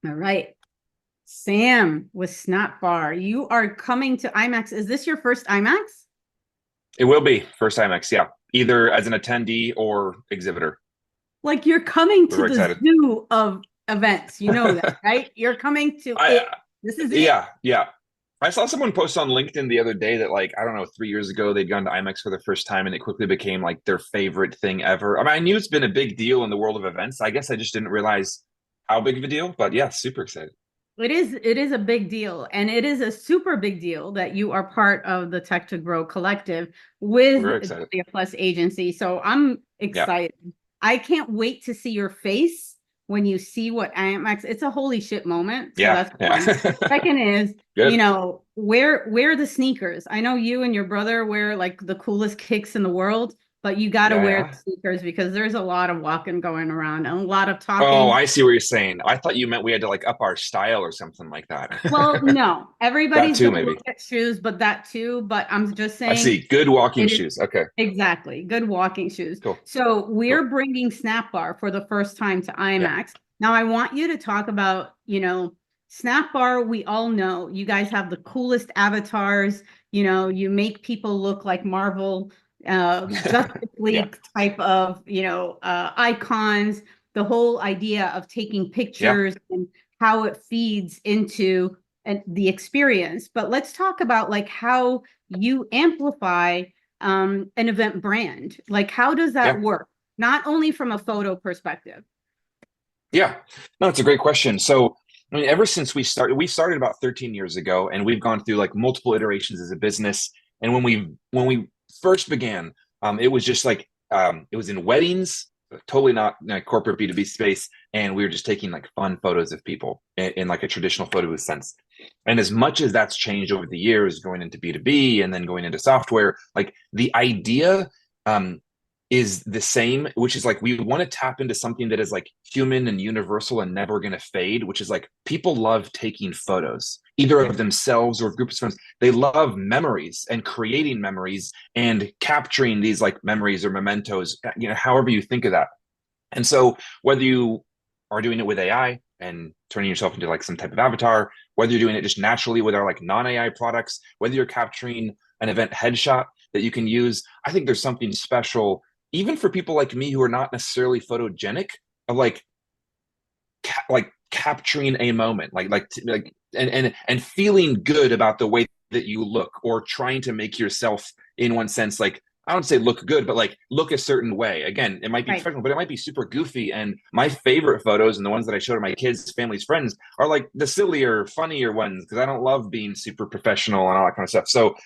All right. Sam with Snapbar, you are coming to IMEX. Is this your first IMEX? It will be first IMEX, yeah. Either as an attendee or exhibitor. Like you're coming We're to very the excited. zoo of events. You know that, right? You're coming to I it. This is it. Yeah, yeah. I saw someone post on LinkedIn the other day that like, I don't know, 3 years ago they'd gone to IMEX for the first time and it quickly became like their favorite thing ever. I mean, I knew it's been a big deal in the world of events. I guess I just didn't realize how big of a deal, but yeah, super excited. It is a big deal, and it is a super big deal that you are part of the Tech to Grow collective with We're very excited. Dahlia Plus agency. So I'm Yeah. excited. I can't wait to see your face when you see what IMX. It's a holy shit moment. So Yeah. that's Yeah. one. Second is, Good. wear the sneakers. I know you and your brother wear like the coolest kicks in the world, but you got to Yeah, wear the yeah. sneakers because there's a lot of walking going around and a lot of Oh, talking. I see what you're saying. I thought you meant we had to like up our style or something like Well, that. no, That everybody's too, gonna maybe. look at shoes, but that too. But I'm just I saying see. Good walking it is shoes. Okay, exactly good walking shoes. cool. So Cool. we're bringing Snapbar for the first time to Yeah. IMAX. Now I want you to talk about, Snapbar. We all know you guys have the coolest avatars. You make people look like Marvel, Justice Yeah. League type of, icons. The whole idea of taking Yeah. pictures and how it feeds into the experience. But let's talk about like how you amplify an event brand. Like, how does that Yeah. work? Not only from a photo perspective. Yeah. No, it's a great question. So, I mean, ever since we started about 13 years ago, and we've gone through like multiple iterations as a business. And when we first began, it was just like it was in weddings, totally not in a corporate B2B space, and we were just taking like fun photos of people in like a traditional photo booth sense. And as much as that's changed over the years, going into B2B and then going into software, like the idea um, is the same, which is like we want to tap into something that is like human and universal and never going to fade, which is like people love taking photos, either of themselves or of groups of friends. They love memories and creating memories and capturing these like memories or mementos, however you think of that. And so whether you are doing it with AI and turning yourself into like some type of avatar, whether you're doing it just naturally with our like non-AI products, whether you're capturing an event headshot that you can use, I think there's something special, even for people like me who are not necessarily photogenic, of like capturing a moment, and feeling good about the way that you look, or trying to make yourself, in one sense, like I don't say look good, but like look a certain way. Again, it might be Right. professional, but it might be super goofy. And my favorite photos and the ones that I show to my kids, families, friends are like the sillier, funnier ones because I don't love being super professional and all that kind of stuff. So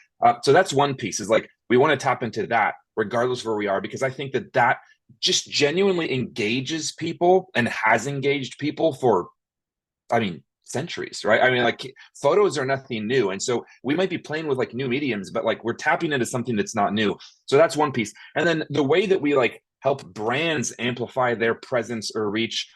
that's one piece, is like we want to tap into that regardless of where we are, because I think that just genuinely engages people and has engaged people for, I mean, centuries, right? I mean, like photos are nothing new. And so we might be playing with like new mediums, but like we're tapping into something that's not new. So that's one piece. And then the way that we like help brands amplify their presence or reach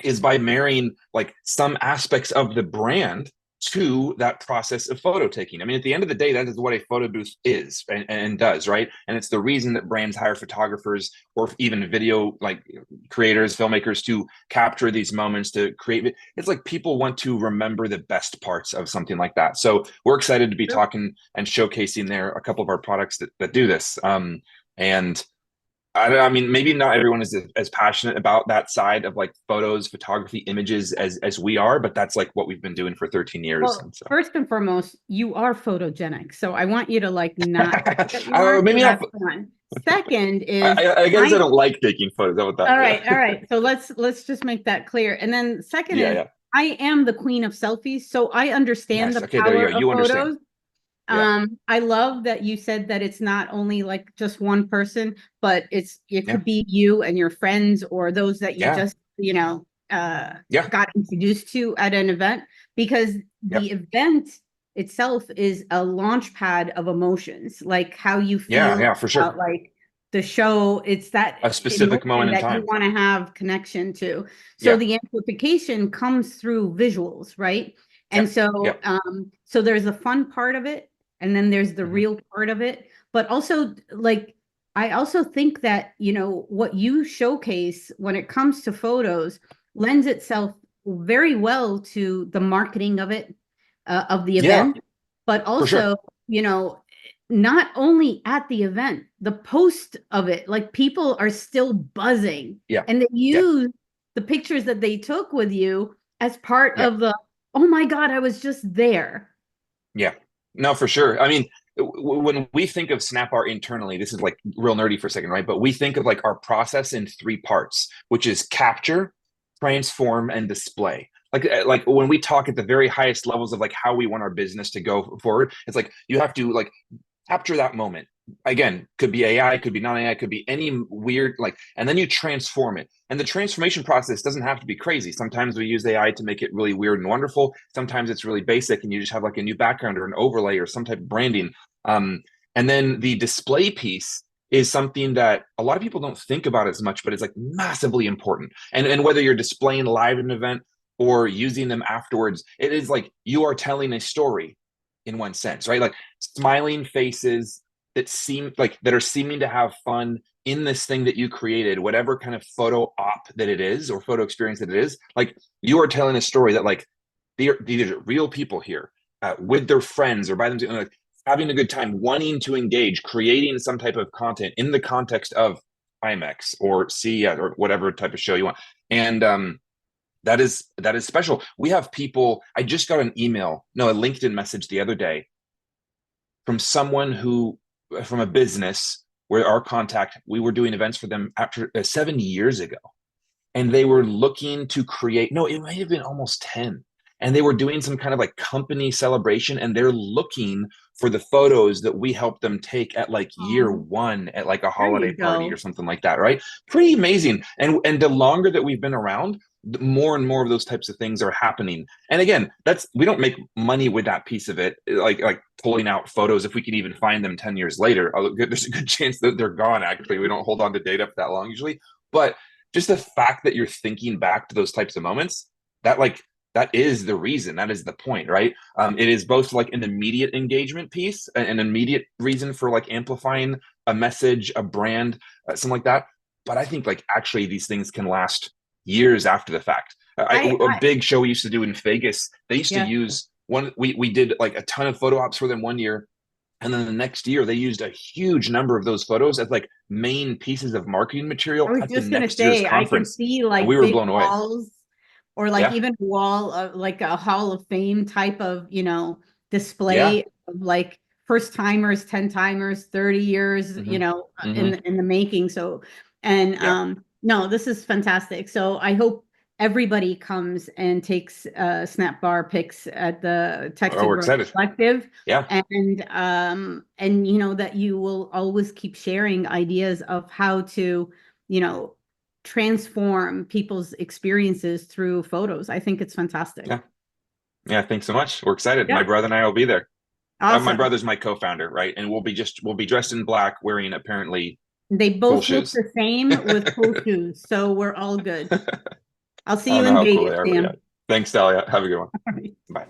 is by marrying like some aspects of the brand to that process of photo taking. I mean, at the end of the day, that is what a photo booth is and does, right? And it's the reason that brands hire photographers or even video like creators, filmmakers to capture these moments, to create. It's like people want to remember the best parts of something like that. So we're excited to be talking and showcasing there a couple of our products that do this. And I mean, maybe not everyone is as passionate about that side of like photos, photography, images as we are, but that's like what we've been doing for 13 years. Well, And so, first and foremost, you are photogenic. So I want you to like not forget that you are. So maybe not. that's one. Second is I guess I I don't like taking photos. How about all that? right, all Yeah. right. So let's just make that clear. And then second Yeah. is Yeah. I am the queen of selfies. So I understand Yes. the Okay. There you power go. of You understand. photos. Yeah. I love that you said that it's not only like just one person, but it Yeah. could be you and your friends or those that you Yeah. just, Yeah. got introduced to at an event, because Yep. the event itself is a launch pad of emotions, like how you Yeah. feel Yeah. For about sure. like the show. It's that A specific emotion moment in that you time. want to have connection to. So Yeah. the amplification comes through visuals, right? And Yep. so, Yep. so there's a fun part of it, and then there's the Hmm. real part of it. But also, like, I also think that, what you showcase when it comes to photos lends itself very well to the marketing of it, of the Yeah, event, but for sure. also, not only at the event, the post of it, like people are still buzzing, Yeah, and they yeah, use the pictures that they took with you as part yeah, of the, oh my God, I was just there. yeah. No, for sure. I mean, when we think of Snapbar internally, this is like real nerdy for a second, right? But we think of like our process in three parts, which is capture, transform, and display. Like when we talk at the very highest levels of like how we want our business to go forward, it's like you have to like capture that moment. Again, could be AI, could be non-AI, could be any weird like, and then you transform it. And the transformation process doesn't have to be crazy. Sometimes we use AI to make it really weird and wonderful. Sometimes it's really basic and you just have like a new background or an overlay or some type of branding. And then the display piece is something that a lot of people don't think about as much, but it's like massively important. And whether you're displaying live in an event or using them afterwards, it is like you are telling a story in one sense, right? Like smiling faces that seem like that are seeming to have fun in this thing that you created, whatever kind of photo op that it is or photo experience that it is. Like you are telling a story that like these are real people here with their friends or by themselves, like, having a good time, wanting to engage, creating some type of content in the context of IMEX or CES or whatever type of show you want. And that is special. We have people. I just got an email, no, a LinkedIn message the other day from someone who, from a business where our contact, we were doing events for them after 7 years ago, and they were looking to create. No, it might have been almost 10, and they were doing some kind of like company celebration, and they're looking for the photos that we helped them take at like year Oh, one at like a there holiday you party or go. something like that, right? Pretty amazing. And the longer that we've been around, the more and more of those types of things are happening. And again, that's we don't make money with that piece of it, like pulling out photos if we can even find them 10 years later. There's a good chance that they're gone. Actually, we don't hold on to data for that long usually, but just the fact that you're thinking back to those types of moments, that like that is the reason, that is the point, right? It is both like an immediate engagement piece, an immediate reason for like amplifying a message, a brand, something like that. But I think like actually these things can last years after the fact. A I big show we used to do in Vegas, they used to yeah. use one. We did like a ton of photo ops for them one year, and then the next year they used a huge number of those photos as like main pieces of marketing I material was at the just gonna next year's say, I can conference, see and we like were big blown away. walls, or like Yeah, even wall of like a Hall of Fame type of, yeah, display of like first timers, 10 timers, 30 years, hmm in hmm the making. So, and yeah. no, this is fantastic. So I hope everybody comes and takes snap bar pics at the Text Oh, and we're Grow excited. Collective, Yeah, and that you will always keep sharing ideas of how to, you know, transform people's experiences through photos. I think it's fantastic. yeah, yeah. Thanks so much. We're excited. My Yeah, brother and I will be there. My awesome. brother's my co-founder, right? And we'll be dressed in black, wearing apparently They cool both look shoes. the same with cool shoes, so we're all good. I I'll see don't you know in how cool Vegas, they are, but yeah. Sam. Thanks, Dahlia. Have a good one. All right. Bye.